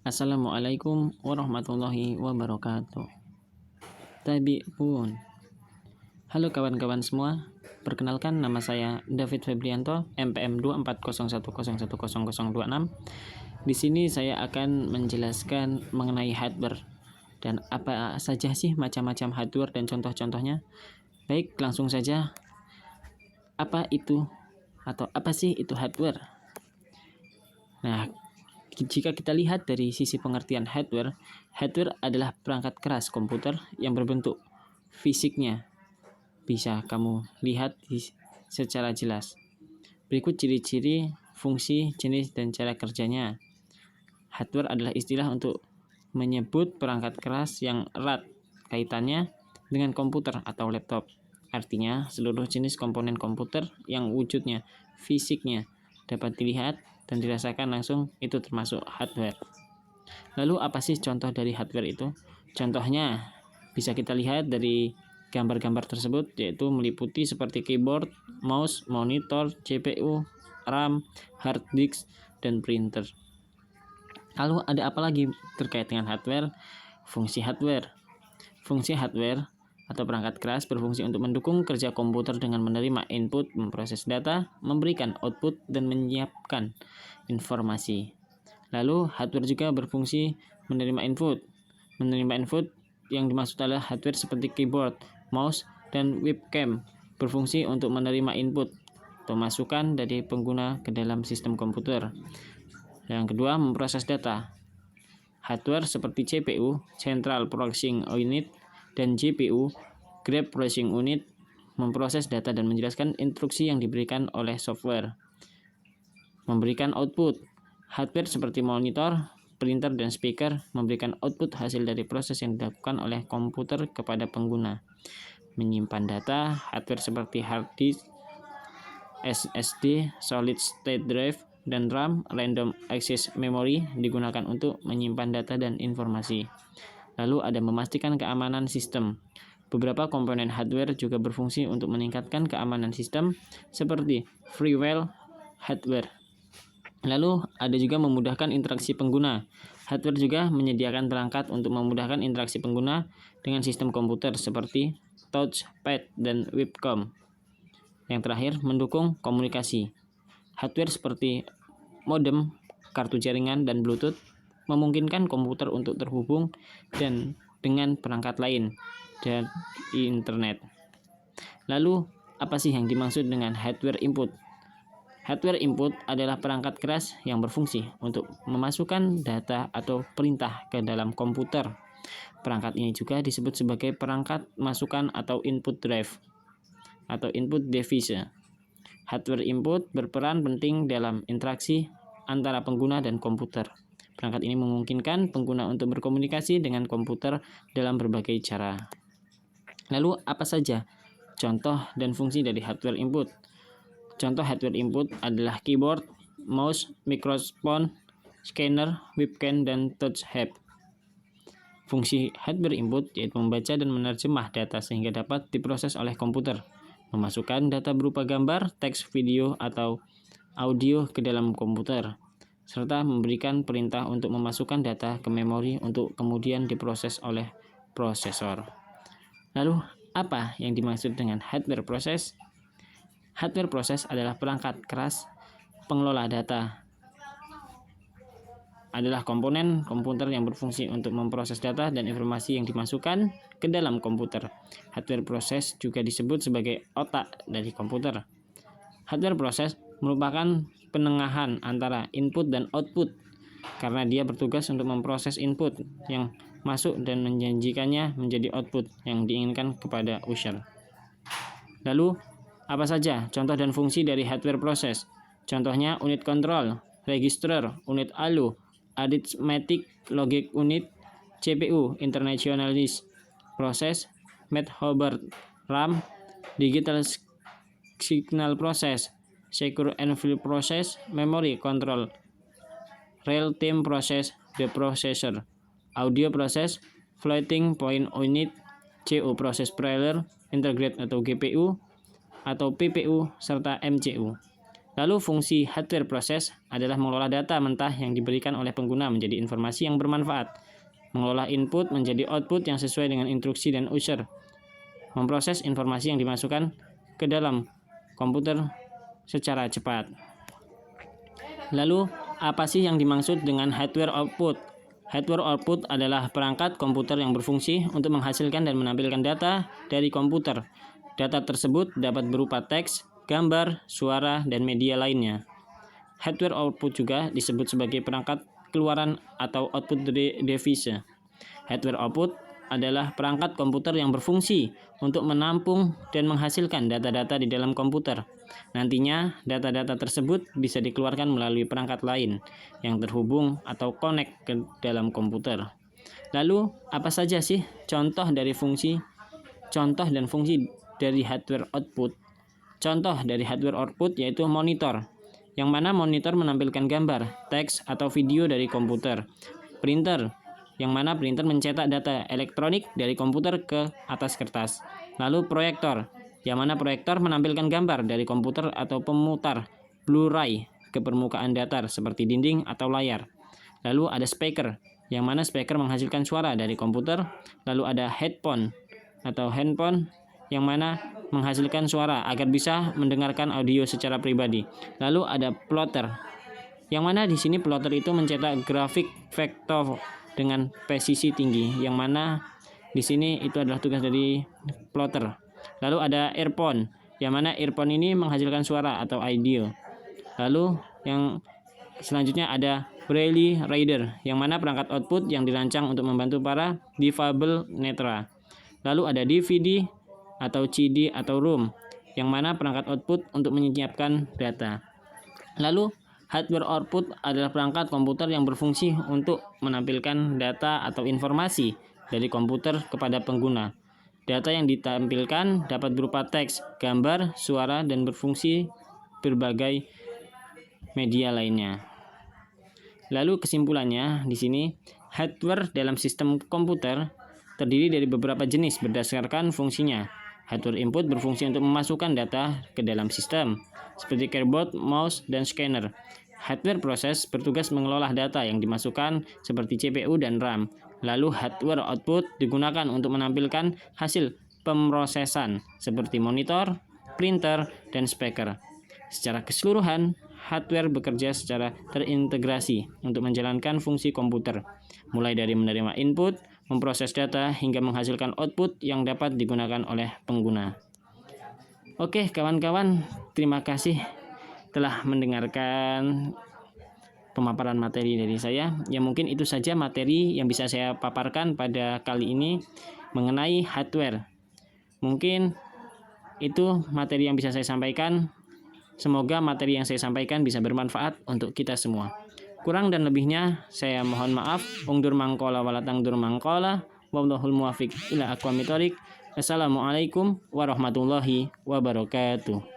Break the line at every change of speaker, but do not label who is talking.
Assalamualaikum warahmatullahi wabarakatuh. Tabi'un. Halo kawan-kawan semua. Perkenalkan, nama saya David Febrianto, MPM 24101100026. Di sini saya akan menjelaskan mengenai hardware dan apa saja sih macam-macam hardware dan contoh-contohnya. Baik, langsung saja. Apa itu atau apa sih itu hardware? Nah, jika kita lihat dari sisi pengertian hardware adalah perangkat keras komputer yang berbentuk fisiknya bisa kamu lihat secara jelas. Berikut ciri-ciri, fungsi, jenis, dan cara kerjanya. Hardware adalah istilah untuk menyebut perangkat keras yang erat kaitannya dengan komputer atau laptop. Artinya, seluruh jenis komponen komputer yang wujudnya, fisiknya dapat dilihat dan dirasakan langsung itu termasuk hardware. Lalu apa sih contoh dari hardware itu? Contohnya bisa kita lihat dari gambar-gambar tersebut, yaitu meliputi seperti keyboard, mouse, monitor, CPU, RAM, hard disk, dan printer. Lalu ada apa lagi terkait dengan hardware? Fungsi hardware. Fungsi hardware atau perangkat keras berfungsi untuk mendukung kerja komputer dengan menerima input, memproses data, memberikan output, dan menyiapkan informasi. Lalu hardware juga berfungsi menerima input. Menerima input yang dimaksud adalah hardware seperti keyboard, mouse, dan webcam berfungsi untuk menerima input atau masukan dari pengguna ke dalam sistem komputer. Yang kedua, memproses data. Hardware seperti CPU, Central Processing Unit, dan GPU, Graph Processing Unit, memproses data dan menjelaskan instruksi yang diberikan oleh software. Memberikan output. Hardware seperti monitor, printer, dan speaker memberikan output hasil dari proses yang dilakukan oleh komputer kepada pengguna. Menyimpan data. Hardware seperti hard disk, SSD, Solid State Drive, dan RAM, Random Access Memory, digunakan untuk menyimpan data dan informasi. Lalu ada memastikan keamanan sistem. Beberapa komponen hardware juga berfungsi untuk meningkatkan keamanan sistem seperti freeware hardware. Lalu ada juga memudahkan interaksi pengguna. Hardware juga menyediakan perangkat untuk memudahkan interaksi pengguna dengan sistem komputer seperti touchpad dan webcam. Yang terakhir, mendukung komunikasi. Hardware seperti modem, kartu jaringan, dan Bluetooth memungkinkan komputer untuk terhubung dan dengan perangkat lain dan internet. Lalu, apa sih yang dimaksud dengan hardware input? Hardware input adalah perangkat keras yang berfungsi untuk memasukkan data atau perintah ke dalam komputer. Perangkat ini juga disebut sebagai perangkat masukan atau input drive atau input device. Hardware input berperan penting dalam interaksi antara pengguna dan komputer. Perangkat ini memungkinkan pengguna untuk berkomunikasi dengan komputer dalam berbagai cara. Lalu apa saja contoh dan fungsi dari hardware input? Contoh hardware input adalah keyboard, mouse, microphone, scanner, webcam, dan touchpad. Fungsi hardware input yaitu membaca dan menerjemah data sehingga dapat diproses oleh komputer, memasukkan data berupa gambar, teks, video, atau audio ke dalam komputer, serta memberikan perintah untuk memasukkan data ke memori untuk kemudian diproses oleh prosesor. Lalu, apa yang dimaksud dengan hardware proses? Hardware proses adalah perangkat keras pengelola data. Adalah komponen komputer yang berfungsi untuk memproses data dan informasi yang dimasukkan ke dalam komputer. Hardware proses juga disebut sebagai otak dari komputer. Hardware proses merupakan penengahan antara input dan output karena dia bertugas untuk memproses input yang masuk dan menjanjikannya menjadi output yang diinginkan kepada user. Lalu, apa saja contoh dan fungsi dari hardware proses? Contohnya unit control, register, unit ALU, arithmetic logic unit, CPU, internationalist process, method RAM, digital signal process, secure envelope process, memory control, real-time process, the processor, audio process, floating point unit, CO process parallel, integrate atau GPU, atau PPU, serta MCU. Lalu fungsi hardware proses adalah mengelola data mentah yang diberikan oleh pengguna menjadi informasi yang bermanfaat, mengelola input menjadi output yang sesuai dengan instruksi dan user, memproses informasi yang dimasukkan ke dalam komputer secara cepat. Lalu, apa sih yang dimaksud dengan hardware output? Hardware output adalah perangkat komputer yang berfungsi untuk menghasilkan dan menampilkan data dari komputer. Data tersebut dapat berupa teks, gambar, suara, dan media lainnya. Hardware output juga disebut sebagai perangkat keluaran atau output device. Hardware output adalah perangkat komputer yang berfungsi untuk menampung dan menghasilkan data-data di dalam komputer. Nantinya, data-data tersebut bisa dikeluarkan melalui perangkat lain yang terhubung atau connect ke dalam komputer. Lalu, apa saja sih contoh dan fungsi dari hardware output? Contoh dari hardware output yaitu monitor, yang mana monitor menampilkan gambar, teks, atau video dari komputer. Printer, yang mana printer mencetak data elektronik dari komputer ke atas kertas. Lalu proyektor, yang mana proyektor menampilkan gambar dari komputer atau pemutar Blu-ray ke permukaan datar seperti dinding atau layar. Lalu ada speaker, yang mana speaker menghasilkan suara dari komputer. Lalu ada headphone atau handphone, yang mana menghasilkan suara agar bisa mendengarkan audio secara pribadi. Lalu ada plotter, yang mana di sini plotter itu mencetak grafik vektor dengan presisi tinggi, yang mana di sini itu adalah tugas dari plotter. Lalu ada earphone, yang mana earphone ini menghasilkan suara atau audio. Lalu yang selanjutnya ada Braille reader, yang mana perangkat output yang dirancang untuk membantu para difabel netra. Lalu ada DVD atau CD atau ROM, yang mana perangkat output untuk menyiapkan data. Lalu hardware output adalah perangkat komputer yang berfungsi untuk menampilkan data atau informasi dari komputer kepada pengguna. Data yang ditampilkan dapat berupa teks, gambar, suara, dan berfungsi berbagai media lainnya. Lalu kesimpulannya di sini, hardware dalam sistem komputer terdiri dari beberapa jenis berdasarkan fungsinya. Hardware input berfungsi untuk memasukkan data ke dalam sistem, seperti keyboard, mouse, dan scanner. Hardware proses bertugas mengelola data yang dimasukkan seperti CPU dan RAM. Lalu hardware output digunakan untuk menampilkan hasil pemrosesan seperti monitor, printer, dan speaker. Secara keseluruhan, hardware bekerja secara terintegrasi untuk menjalankan fungsi komputer, mulai dari menerima input, memproses data, hingga menghasilkan output yang dapat digunakan oleh pengguna. Oke, kawan-kawan, terima kasih telah mendengarkan pemaparan materi dari saya. Ya, mungkin itu saja materi yang bisa saya paparkan pada kali ini mengenai hardware. Mungkin itu materi yang bisa saya sampaikan. Semoga materi yang saya sampaikan bisa bermanfaat untuk kita semua. Kurang dan lebihnya saya mohon maaf. Ungdur mangkola walatang dur mangkola. Wallahul muwafiq ila aqwamit thoriq. Assalamualaikum warahmatullahi wabarakatuh.